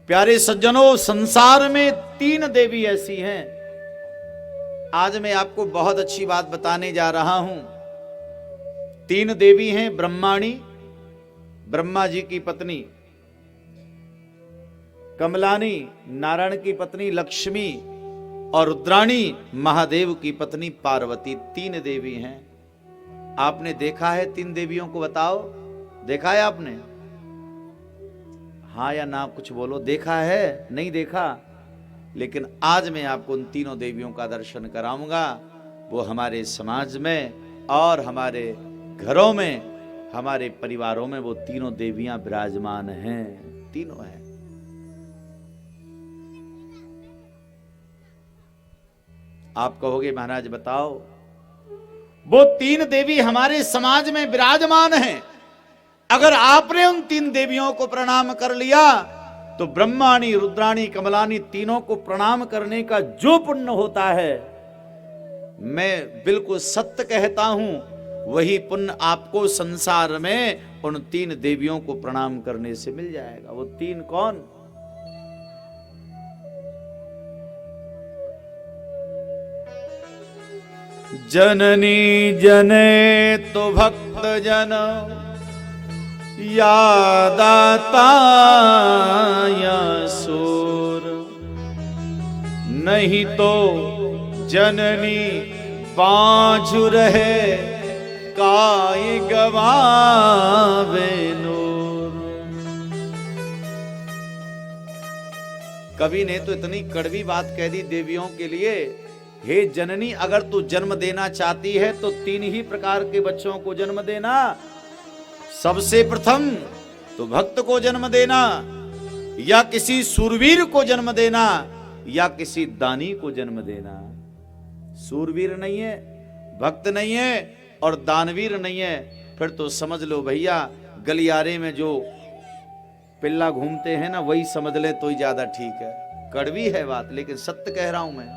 प्यारे सज्जनों, संसार में 3 देवी ऐसी हैं। आज मैं आपको बहुत अच्छी बात बताने जा रहा हूं। 3 देवी हैं ब्रह्माणी, ब्रह्मा जी की पत्नी, कमलानी नारायण की पत्नी लक्ष्मी, और रुद्राणी महादेव की पत्नी पार्वती। 3 देवी हैं। आपने देखा है 3 देवियों को? बताओ, देखा है आपने? हाँ या ना कुछ बोलो। देखा है? नहीं देखा? लेकिन आज मैं आपको उन 3 देवियों का दर्शन कराऊंगा। वो हमारे समाज में और हमारे घरों में, हमारे परिवारों में वो 3 देवियां विराजमान हैं। तीनों हैं। आप कहोगे महाराज बताओ, वो 3 देवी हमारे समाज में विराजमान हैं। अगर आपने उन 3 देवियों को प्रणाम कर लिया तो ब्रह्माणी, रुद्राणी, कमलानी तीनों को प्रणाम करने का जो पुण्य होता है, मैं बिल्कुल सत्य कहता हूं, वही पुण्य आपको संसार में उन 3 देवियों को प्रणाम करने से मिल जाएगा। वो 3 कौन? जननी जने तो भक्त जन, या दाता या सूर, नहीं तो जननी बाँझ रहे काय गवावे नूर। कवि ने तो इतनी कड़वी बात कह दी देवियों के लिए, हे जननी, अगर तू जन्म देना चाहती है तो 3 ही प्रकार के बच्चों को जन्म देना। सबसे प्रथम तो भक्त को जन्म देना, या किसी सूरवीर को जन्म देना, या किसी दानी को जन्म देना। सूरवीर नहीं है, भक्त नहीं है और दानवीर नहीं है, फिर तो समझ लो भैया गलियारे में जो पिल्ला घूमते हैं ना, वही समझ ले तो ही ज्यादा ठीक है। कड़वी है बात, लेकिन सत्य कह रहा हूं मैं।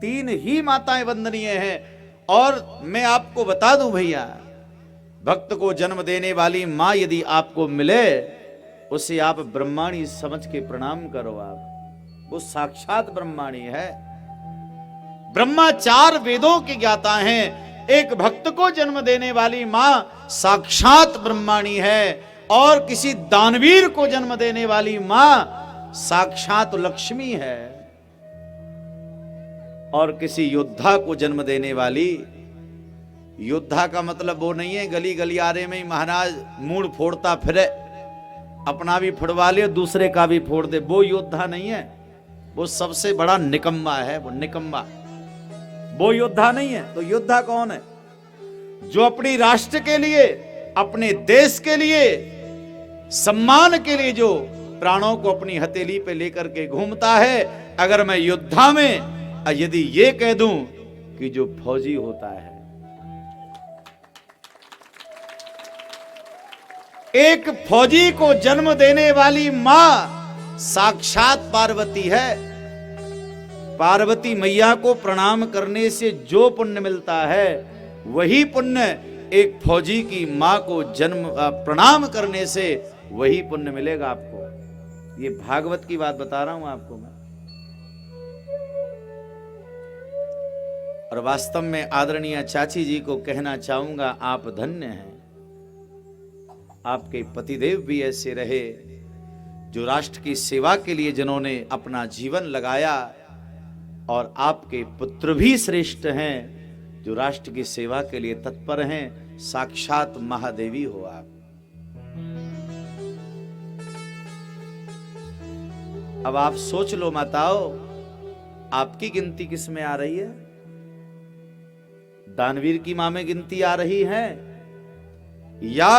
3 ही माताएं वंदनीय हैं। और मैं आपको बता दूं भैया, भक्त को जन्म देने वाली मां यदि आपको मिले, उसे आप ब्रह्माणी समझ के प्रणाम करो। आप, वो साक्षात ब्रह्माणी है। ब्रह्मा 4 वेदों के ज्ञाता हैं। एक भक्त को जन्म देने वाली मां साक्षात ब्रह्माणी है, और किसी दानवीर को जन्म देने वाली मां साक्षात लक्ष्मी है, और किसी योद्धा को जन्म देने वाली, योद्धा का मतलब वो नहीं है गली गलियारे में ही महाराज मूड फोड़ता फिरे, अपना भी फोड़वा ले दूसरे का भी फोड़ दे, वो योद्धा नहीं है। वो सबसे बड़ा निकम्मा है। वो निकम्मा, वो योद्धा नहीं है। तो योद्धा कौन है? जो अपनी राष्ट्र के लिए, अपने देश के लिए, सम्मान के लिए जो प्राणों को अपनी हथेली पे लेकर के घूमता है। अगर मैं योद्धा में यदि ये कह दूं कि जो फौजी होता है, एक फौजी को जन्म देने वाली मां साक्षात पार्वती है। पार्वती मैया को प्रणाम करने से जो पुण्य मिलता है, वही पुण्य एक फौजी की मां को जन्म प्रणाम करने से वही पुण्य मिलेगा आपको। ये भागवत की बात बता रहा हूं आपको मैं। और वास्तव में आदरणीय चाची जी को कहना चाहूंगा, आप धन्य हैं। आपके पतिदेव भी ऐसे रहे, जो राष्ट्र की सेवा के लिए जिन्होंने अपना जीवन लगाया, और आपके पुत्र भी श्रेष्ठ हैं, जो राष्ट्र की सेवा के लिए तत्पर हैं। साक्षात महादेवी हो आप। अब आप सोच लो माताओं, आपकी गिनती किस में आ रही है? दानवीर की मां में गिनती आ रही है, या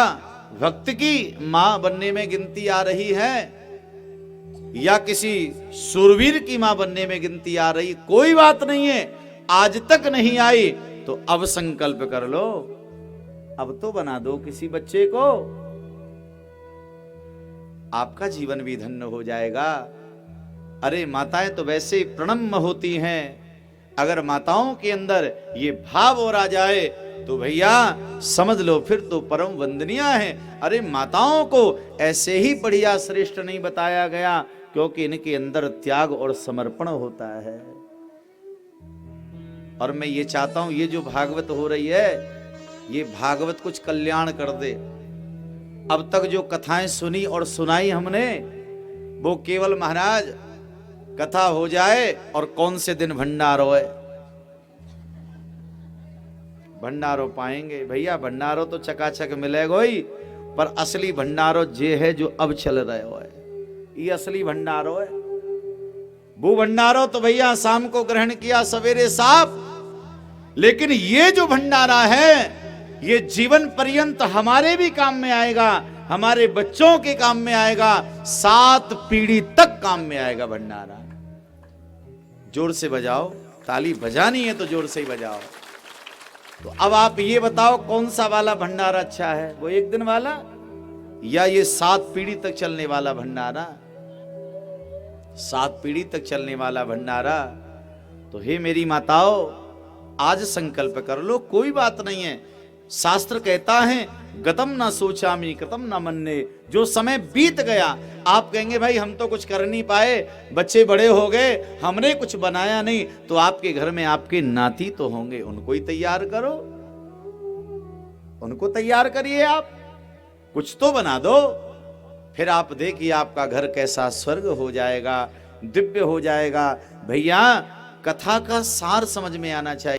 भक्त की मां बनने में गिनती आ रही है, या किसी सूरवीर की मां बनने में गिनती आ रही? कोई बात नहीं है। आज तक नहीं आई तो अब संकल्प कर लो, अब तो बना दो किसी बच्चे को। आपका जीवन भी धन्य हो जाएगा। अरे माताएं तो वैसे प्रणम्य होती हैं। अगर माताओं के अंदर ये भाव और आ जाए तो भैया समझ लो फिर तो परम वंदनीय है। अरे माताओं को ऐसे ही बढ़िया श्रेष्ठ नहीं बताया गया, क्योंकि इनके अंदर त्याग और समर्पण होता है। और मैं ये चाहता हूं ये जो भागवत हो रही है, ये भागवत कुछ कल्याण कर दे। अब तक जो कथाएं सुनी और सुनाई हमने, वो केवल महाराज कथा हो जाए और कौन से दिन भंडारो है, भंडारो पाएंगे भैया। भंडारो तो चकाचक मिलेगा ही, पर असली भंडारो जे है जो अब चल रहे हो है, ये असली भंडारो है। वो भंडारो तो भैया शाम को ग्रहण किया सवेरे साफ, लेकिन ये जो भंडारा है ये जीवन पर्यंत हमारे भी काम में आएगा, हमारे बच्चों के काम में आएगा, 7 पीढ़ी तक काम में आएगा भंडारा। जोर से बजाओ, ताली बजानी है तो जोर से ही बजाओ। तो अब आप ये बताओ कौन सा वाला भंडारा अच्छा है, वो एक दिन वाला या ये 7 पीढ़ी तक चलने वाला भंडारा? 7 पीढ़ी तक चलने वाला भंडारा। तो हे मेरी माताओं, आज संकल्प कर लो, कोई बात नहीं है। शास्त्र कहता है गतम ना सोचामी कृतम ना मन्ने, जो समय बीत गया, आप कहेंगे भाई हम तो कुछ कर नहीं पाए, बच्चे बड़े हो गए, हमने कुछ बनाया नहीं, तो आपके घर में आपके नाती तो होंगे, उनको ही तैयार करो, उनको तैयार करिए, आप कुछ तो बना दो। फिर आप देखिए आपका घर कैसा स्वर्ग हो जाएगा, दिव्य हो जाएगा। भैया कथा का सार समझ में आना चाहिए।